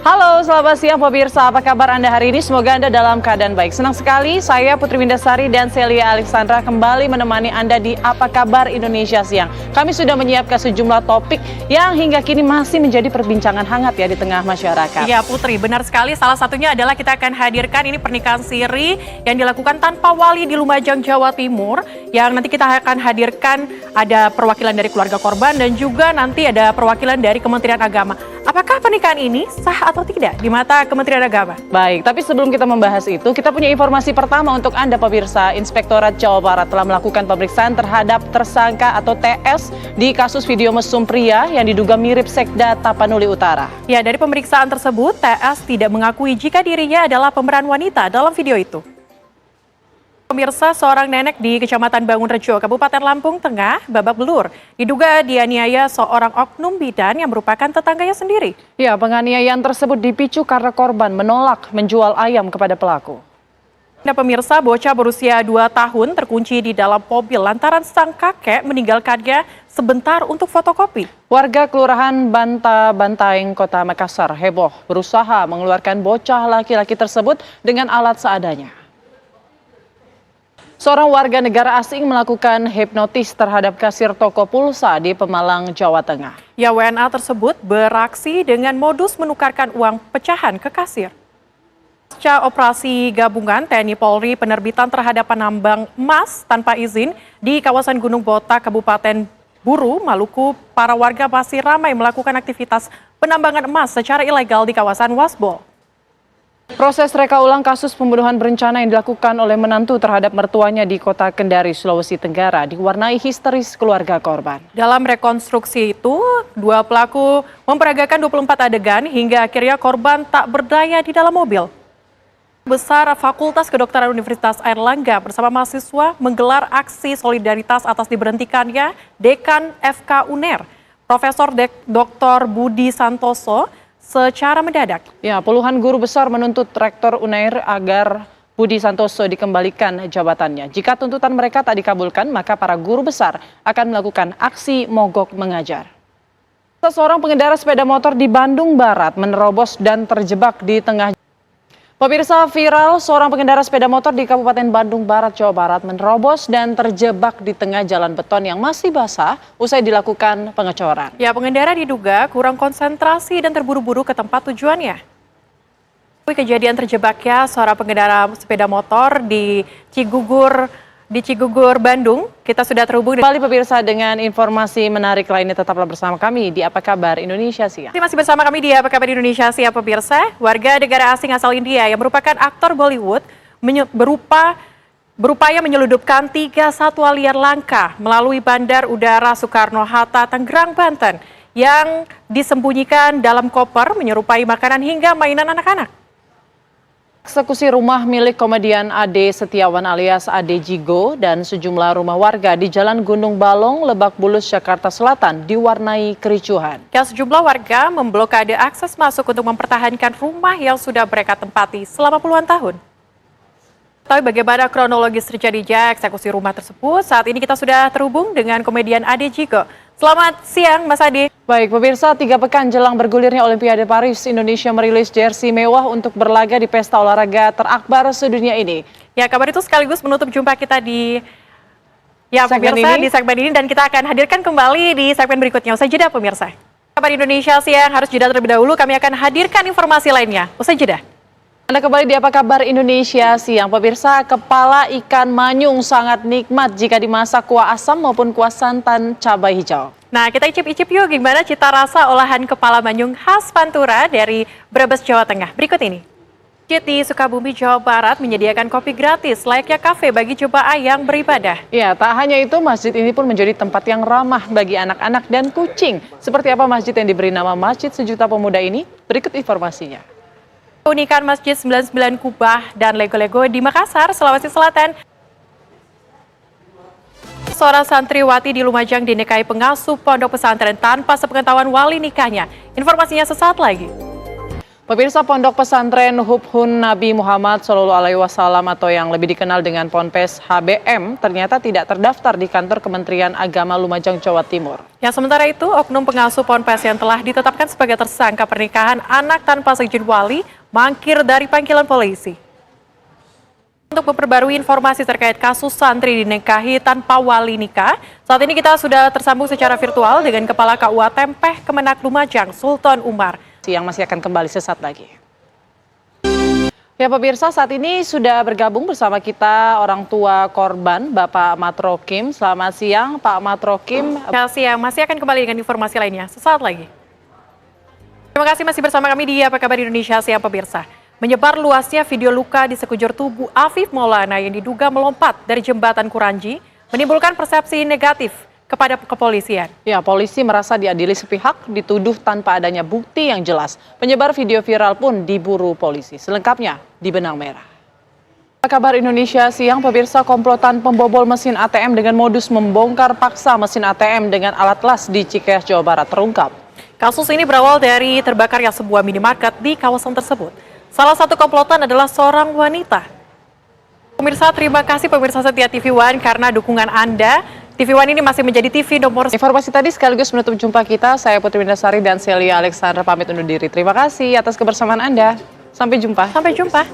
Halo, selamat siang pemirsa. Apa kabar Anda hari ini? Semoga Anda dalam keadaan baik. Senang sekali saya Putri Windasari dan Celia Alexandra kembali menemani Anda di Apa Kabar Indonesia Siang. Kami sudah menyiapkan sejumlah topik yang hingga kini masih menjadi perbincangan hangat ya di tengah masyarakat. Ya Putri, benar sekali. Salah satunya adalah kita akan hadirkan ini pernikahan siri yang dilakukan tanpa wali di Lumajang, Jawa Timur. Yang nanti kita akan hadirkan ada perwakilan dari keluarga korban dan juga nanti ada perwakilan dari Kementerian Agama. Apakah pernikahan ini sah atau tidak di mata Kementerian Agama? Baik, tapi sebelum kita membahas itu, kita punya informasi pertama untuk Anda pemirsa. Inspektorat Jawa Barat telah melakukan pemeriksaan terhadap tersangka atau TS di kasus video mesum pria yang diduga mirip Sekda Tapanuli Utara. Ya, dari pemeriksaan tersebut, TS tidak mengakui jika dirinya adalah pemeran wanita dalam video itu. Pemirsa, seorang nenek di Kecamatan Bangunrejo, Kabupaten Lampung Tengah, babak belur. Diduga dianiaya seorang oknum bidan yang merupakan tetangganya sendiri. Ya, penganiayaan tersebut dipicu karena korban menolak menjual ayam kepada pelaku. Nah, pemirsa, bocah berusia 2 tahun terkunci di dalam mobil lantaran sang kakek meninggalkannya sebentar untuk fotokopi. Warga Kelurahan Bantaeng, Kota Makassar heboh berusaha mengeluarkan bocah laki-laki tersebut dengan alat seadanya. Seorang warga negara asing melakukan hipnotis terhadap kasir toko pulsa di Pemalang, Jawa Tengah. Ya, WNA tersebut beraksi dengan modus menukarkan uang pecahan ke kasir. Pasca operasi gabungan TNI Polri penerbitan terhadap penambang emas tanpa izin di kawasan Gunung Botak, Kabupaten Buru, Maluku, para warga masih ramai melakukan aktivitas penambangan emas secara ilegal di kawasan Wasbol. Proses reka ulang kasus pembunuhan berencana yang dilakukan oleh menantu terhadap mertuanya di Kota Kendari, Sulawesi Tenggara diwarnai histeris keluarga korban. Dalam rekonstruksi itu, dua pelaku memperagakan 24 adegan hingga akhirnya korban tak berdaya di dalam mobil. Besar Fakultas Kedokteran Universitas Airlangga bersama mahasiswa menggelar aksi solidaritas atas diberhentikannya Dekan FK UNER, Profesor Dr. Budi Santoso, secara mendadak. Ya, puluhan guru besar menuntut Rektor UNER agar Budi Santoso dikembalikan jabatannya. Jika tuntutan mereka tak dikabulkan, maka para guru besar akan melakukan aksi mogok mengajar. Seorang pengendara sepeda motor di Bandung Barat menerobos dan terjebak di tengah. Pemirsa, viral seorang pengendara sepeda motor di Kabupaten Bandung Barat, Jawa Barat menerobos dan terjebak di tengah jalan beton yang masih basah usai dilakukan pengecoran. Ya, pengendara diduga kurang konsentrasi dan terburu-buru ke tempat tujuannya. Kejadian terjebaknya seorang pengendara sepeda motor di Cigugur, Bandung. Kita sudah terhubung kembali pemirsa dengan informasi menarik lainnya. Tetaplah bersama kami di Apa Kabar Indonesia Siang. Masih bersama kami di Apa Kabar Indonesia Siang pemirsa. Warga negara asing asal India yang merupakan aktor Bollywood berupaya menyeludupkan 3 satwa liar langka melalui Bandar Udara Soekarno-Hatta, Tangerang, Banten yang disembunyikan dalam koper menyerupai makanan hingga mainan anak-anak. Eksekusi rumah milik komedian Ade Setiawan alias Ade Jigo dan sejumlah rumah warga di Jalan Gunung Balong, Lebak Bulus, Jakarta Selatan diwarnai kericuhan. Ya, sejumlah warga memblokade akses masuk untuk mempertahankan rumah yang sudah mereka tempati selama puluhan tahun. Tapi bagaimana kronologis terjadinya eksekusi rumah tersebut? Saat ini kita sudah terhubung dengan komedian Ade Jigo. Selamat siang, Mas Ade. Baik, pemirsa, 3 pekan jelang bergulirnya Olimpiade Paris, Indonesia merilis jersey mewah untuk berlaga di pesta olahraga terakbar sedunia ini. Ya, kabar itu sekaligus menutup jumpa kita di segmen pemirsa ini. Di segmen ini dan kita akan hadirkan kembali di segmen berikutnya. Usai jeda pemirsa. Kabar Indonesia Siang harus jeda terlebih dahulu. Kami akan hadirkan informasi lainnya. Usai jeda. Anda kembali di Apa Kabar Indonesia Siang. Pemirsa, kepala ikan manyung sangat nikmat jika dimasak kuah asam maupun kuah santan cabai hijau. Nah, kita icip-icip yuk gimana cita rasa olahan kepala manyung khas Pantura dari Brebes, Jawa Tengah. Berikut ini. Masjid di Sukabumi, Jawa Barat menyediakan kopi gratis layaknya kafe bagi jemaah yang beribadah. Ya, tak hanya itu, masjid ini pun menjadi tempat yang ramah bagi anak-anak dan kucing. Seperti apa masjid yang diberi nama Masjid Sejuta Pemuda ini? Berikut informasinya. Keunikan Masjid 99 Kubah dan Lego-Lego di Makassar, Sulawesi Selatan. Seorang santriwati di Lumajang dinikahi pengasuh pondok pesantren tanpa sepengetahuan wali nikahnya. Informasinya sesaat lagi. Pemirsa, Pondok Pesantren Hubhun Nabi Muhammad SAW atau yang lebih dikenal dengan Ponpes HBM ternyata tidak terdaftar di kantor Kementerian Agama Lumajang, Jawa Timur. Ya, sementara itu, oknum pengasuh Ponpes yang telah ditetapkan sebagai tersangka pernikahan anak tanpa seizin wali mangkir dari panggilan polisi. Untuk memperbarui informasi terkait kasus santri dinikahi tanpa wali nikah, saat ini kita sudah tersambung secara virtual dengan Kepala KUA Tempeh Kemenak Lumajang, Sultan Umar. Yang masih akan kembali sesaat lagi. Ya pemirsa, saat ini sudah bergabung bersama kita orang tua korban, Bapak Matrokim. Selamat siang, Pak Matrokim. Selamat siang, masih akan kembali dengan informasi lainnya sesaat lagi. Terima kasih masih bersama kami di Apa Kabar Indonesia Siang pemirsa. Menyebar luasnya video luka di sekujur tubuh Afif Maulana yang diduga melompat dari jembatan Kuranji menimbulkan persepsi negatif kepada kepolisian. Ya, polisi merasa diadili sepihak, dituduh tanpa adanya bukti yang jelas. Penyebar video viral pun diburu polisi. Selengkapnya di Benang Merah. Kabar Indonesia Siang, pemirsa, komplotan pembobol mesin ATM dengan modus membongkar paksa mesin ATM dengan alat las di Cikeas, Jawa Barat terungkap. Kasus ini berawal dari terbakarnya sebuah minimarket di kawasan tersebut. Salah satu komplotan adalah seorang wanita. Pemirsa, terima kasih pemirsa setia TV One karena dukungan Anda. TV One ini masih menjadi TV nomor. Informasi tadi sekaligus menutup jumpa kita. Saya Putri Windasari dan Celia Alexandra pamit undur diri. Terima kasih atas kebersamaan Anda. Sampai jumpa. Sampai jumpa.